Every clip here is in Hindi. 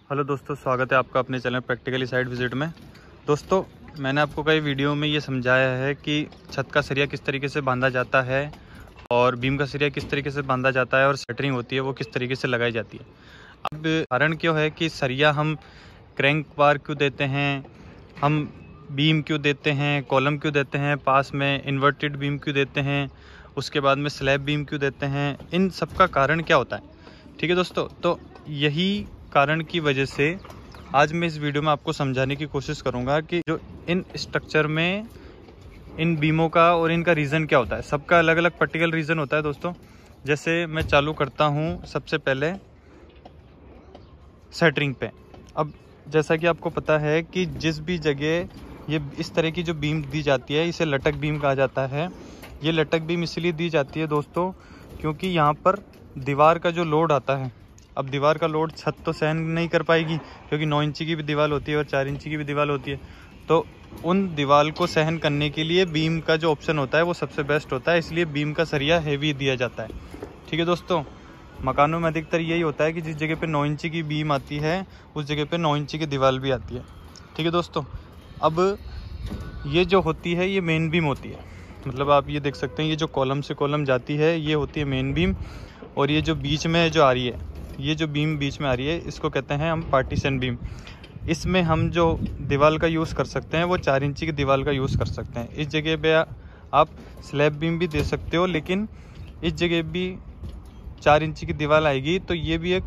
हेलो दोस्तों, स्वागत है आपका अपने चैनल प्रैक्टिकली साइट विजिट में। दोस्तों, मैंने आपको कई वीडियो में ये समझाया है कि छत का सरिया किस तरीके से बांधा जाता है और बीम का सरिया किस तरीके से बांधा जाता है और शटरिंग होती है वो किस तरीके से लगाई जाती है। अब कारण क्यों है कि सरिया हम क्रैंक बार क्यों देते हैं, हम बीम क्यों देते हैं, कॉलम क्यों देते हैं, पास में इन्वर्टेड बीम क्यों देते हैं, उसके बाद में स्लैब बीम क्यों देते हैं, इन सब का कारण क्या होता है। ठीक है दोस्तों, तो यही कारण की वजह से आज मैं इस वीडियो में आपको समझाने की कोशिश करूंगा कि जो इन स्ट्रक्चर में इन बीमों का और इनका रीज़न क्या होता है। सबका अलग अलग पर्टिकुलर रीज़न होता है दोस्तों। जैसे मैं चालू करता हूं सबसे पहले सेटरिंग पे। अब जैसा कि आपको पता है कि जिस भी जगह ये इस तरह की जो बीम दी जाती है इसे लटक बीम कहा जाता है। ये लटक बीम इसलिए दी जाती है दोस्तों क्योंकि यहाँ पर दीवार का जो लोड आता है, अब दीवार का लोड छत तो सहन नहीं कर पाएगी क्योंकि 9 इंची की भी दीवार होती है और 4 इंची की भी दीवार होती है। तो उन दीवार को सहन करने के लिए बीम का जो ऑप्शन होता है वो सबसे बेस्ट होता है, इसलिए बीम का सरिया हेवी दिया जाता है। ठीक है दोस्तों, मकानों में अधिकतर यही होता है कि जिस जगह पे 9 इंची की बीम आती है उस जगह पे 9 इंची की दीवार भी आती है। ठीक है दोस्तों, अब ये जो होती है ये मेन बीम होती है। मतलब आप ये देख सकते हैं, ये जो कॉलम से कॉलम जाती है ये होती है मेन बीम, और ये जो बीच में जो आ रही है, ये जो बीम बीच में आ रही है इसको कहते हैं हम पार्टीशन बीम। इसमें हम जो दीवार का यूज़ कर सकते हैं वो 4 इंची की दीवार का यूज़ कर सकते हैं। इस जगह पे आप स्लैब बीम भी दे सकते हो, लेकिन इस जगह भी 4 इंची की दीवार आएगी तो ये भी एक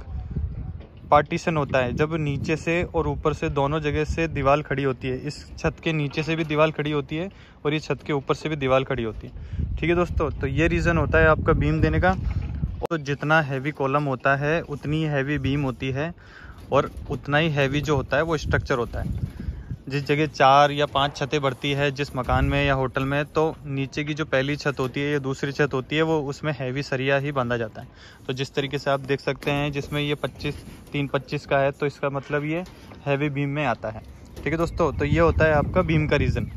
पार्टीशन होता है। जब नीचे से और ऊपर से दोनों जगह से दीवार खड़ी होती है, इस छत के नीचे से भी दीवार खड़ी होती है और ये छत के ऊपर से भी दीवार खड़ी होती है। ठीक है दोस्तों, तो ये रीज़न होता है आपका बीम देने का। तो जितना हैवी कॉलम होता है उतनी हैवी बीम होती है और उतना ही हैवी जो होता है वो स्ट्रक्चर होता है। जिस जगह 4 या 5 छतें बढ़ती है जिस मकान में या होटल में, तो नीचे की जो पहली छत होती है या दूसरी छत होती है वो उसमें हैवी सरिया ही बांधा जाता है। तो जिस तरीके से आप देख सकते हैं जिसमें ये 325 का है तो इसका मतलब ये हैवी बीम में आता है। ठीक है दोस्तों, तो ये होता है आपका बीम का रीज़न।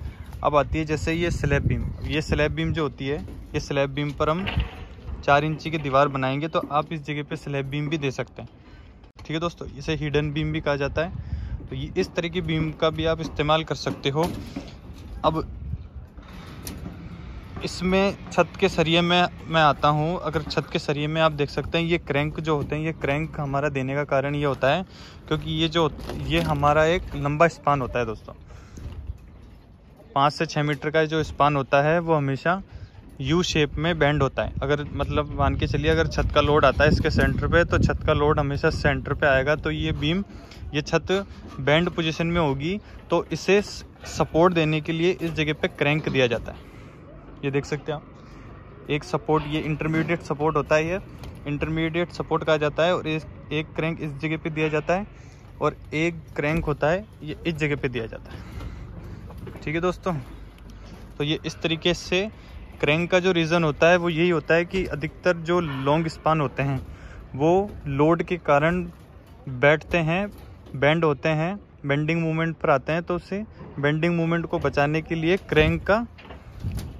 अब आती है जैसे ये स्लैब बीम। ये स्लैब बीम जो होती है, ये स्लैब बीम पर हम 4 इंची की दीवार बनाएंगे तो आप इस जगह पे स्लैब बीम भी दे सकते हैं। ठीक है दोस्तों, इसे हिडन बीम भी कहा जाता है। तो ये इस तरह की बीम का भी आप इस्तेमाल कर सकते हो। अब इसमें छत के सरिये में मैं आता हूँ। अगर छत के सरिये में आप देख सकते हैं ये क्रैंक जो होते हैं, ये क्रैंक हमारा देने का कारण ये होता है क्योंकि ये हमारा एक लंबा स्पान होता है दोस्तों। 5 से 6 मीटर का जो स्पान होता है वो हमेशा यू शेप में बैंड होता है। अगर मतलब मान के चलिए अगर छत का लोड आता है इसके सेंटर पे, तो छत का लोड हमेशा सेंटर पे आएगा। तो ये बीम, ये छत बैंड पोजीशन में होगी तो इसे सपोर्ट देने के लिए इस जगह पे क्रैंक दिया जाता है। ये देख सकते हैं आप, एक सपोर्ट, ये इंटरमीडिएट सपोर्ट होता है, ये इंटरमीडिएट सपोर्ट कहा जाता है। और एक क्रैंक इस जगह पे दिया जाता है और एक क्रैंक होता है ये इस जगह पे दिया जाता है। ठीक है दोस्तों, तो ये इस तरीके से क्रैंक का जो रीज़न होता है वो यही होता है कि अधिकतर जो लॉन्ग स्पान होते हैं वो लोड के कारण बैठते हैं, बेंड होते हैं, बेंडिंग मूवमेंट पर आते हैं। तो उसे बेंडिंग मूवमेंट को बचाने के लिए क्रैंक का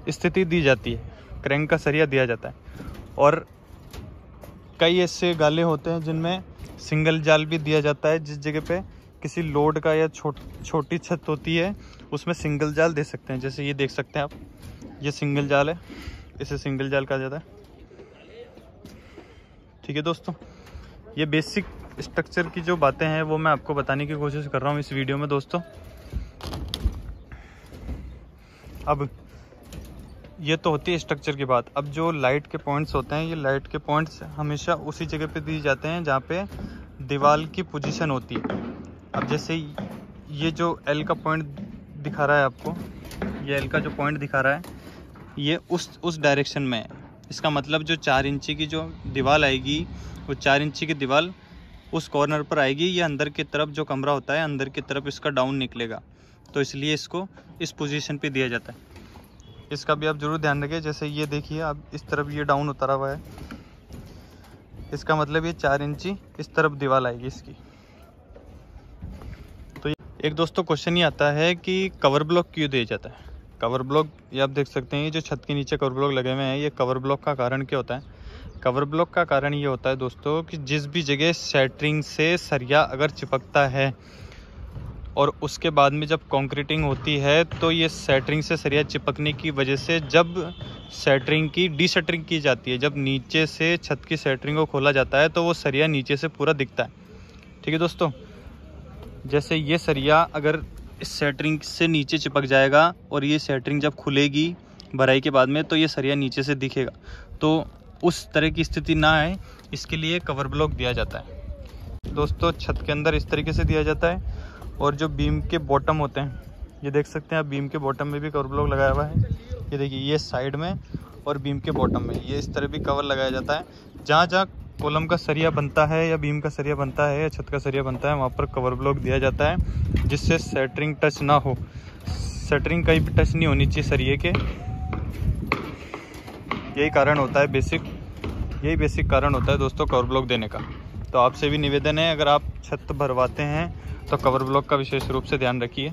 स्थिति दी जाती है, क्रैंक का सरिया दिया जाता है। और कई ऐसे गाले होते हैं जिनमें सिंगल जाल भी दिया जाता है। जिस जगह पे किसी लोड का या छोटी छत होती है उसमें सिंगल जाल दे सकते हैं। जैसे ये देख सकते हैं आप, ये सिंगल जाल है, इसे सिंगल जाल कहा जाता है। ठीक है दोस्तों, ये बेसिक स्ट्रक्चर की जो बातें हैं वो मैं आपको बताने की कोशिश कर रहा हूँ इस वीडियो में दोस्तों। अब ये तो होती है स्ट्रक्चर की बात। अब जो लाइट के पॉइंट्स होते हैं, ये लाइट के पॉइंट्स हमेशा उसी जगह पे दिए जाते हैं जहाँ पे दीवार की पोजीशन होती है। अब जैसे ये जो एल का पॉइंट दिखा रहा है आपको, ये एल का जो पॉइंट दिखा रहा है ये उस डायरेक्शन में है। इसका मतलब जो 4 इंची की जो दीवार आएगी वो 4 इंची की दीवार उस कॉर्नर पर आएगी। ये अंदर की तरफ जो कमरा होता है अंदर की तरफ इसका डाउन निकलेगा, तो इसलिए इसको इस पोजीशन पे दिया जाता है। इसका भी आप जरूर ध्यान रखें। जैसे ये देखिए आप, इस तरफ ये डाउन उतरा हुआ है, इसका मतलब ये 4 इंची इस तरफ दीवार आएगी इसकी। तो एक दोस्तों क्वेश्चन ये आता है कि कवर ब्लॉक क्यों दिया जाता है। कवर ब्लॉक, ये आप देख सकते हैं, ये जो छत के नीचे कवर ब्लॉक लगे हुए हैं, ये कवर ब्लॉक का कारण क्या होता है। कवर ब्लॉक का कारण ये होता है दोस्तों कि जिस भी जगह सेंटरिंग से सरिया अगर चिपकता है और उसके बाद में जब कंक्रीटिंग होती है तो ये सेंटरिंग से सरिया चिपकने की वजह से जब सेंटरिंग की डीसेंटरिंग की जाती है, जब नीचे से छत की सेंटरिंग को खोला जाता है तो वो सरिया नीचे से पूरा दिखता है। ठीक है दोस्तों, जैसे ये सरिया अगर इस सेंटरिंग से नीचे चिपक जाएगा और ये सेंटरिंग जब खुलेगी भराई के बाद में तो ये सरिया नीचे से दिखेगा, तो उस तरह की स्थिति ना आए इसके लिए कवर ब्लॉक दिया जाता है। दोस्तों छत के अंदर इस तरीके से दिया जाता है और जो बीम के बॉटम होते हैं, ये देख सकते हैं आप, बीम के बॉटम में भी कवर ब्लॉक लगाया हुआ है। ये देखिए, ये साइड में और बीम के बॉटम में ये इस तरह भी कवर लगाया जाता है। जहाँ जहाँ कॉलम का सरिया बनता है या बीम का सरिया बनता है या छत का सरिया बनता है वहाँ पर कवर ब्लॉक दिया जाता है जिससे सेंटरिंग टच ना हो। सेंटरिंग कहीं भी टच नहीं होनी चाहिए सरिये के, यही कारण होता है यही बेसिक कारण होता है दोस्तों कवर ब्लॉक देने का। तो आपसे भी निवेदन है, अगर आप छत भरवाते हैं तो कवर ब्लॉक का विशेष रूप से ध्यान रखिए।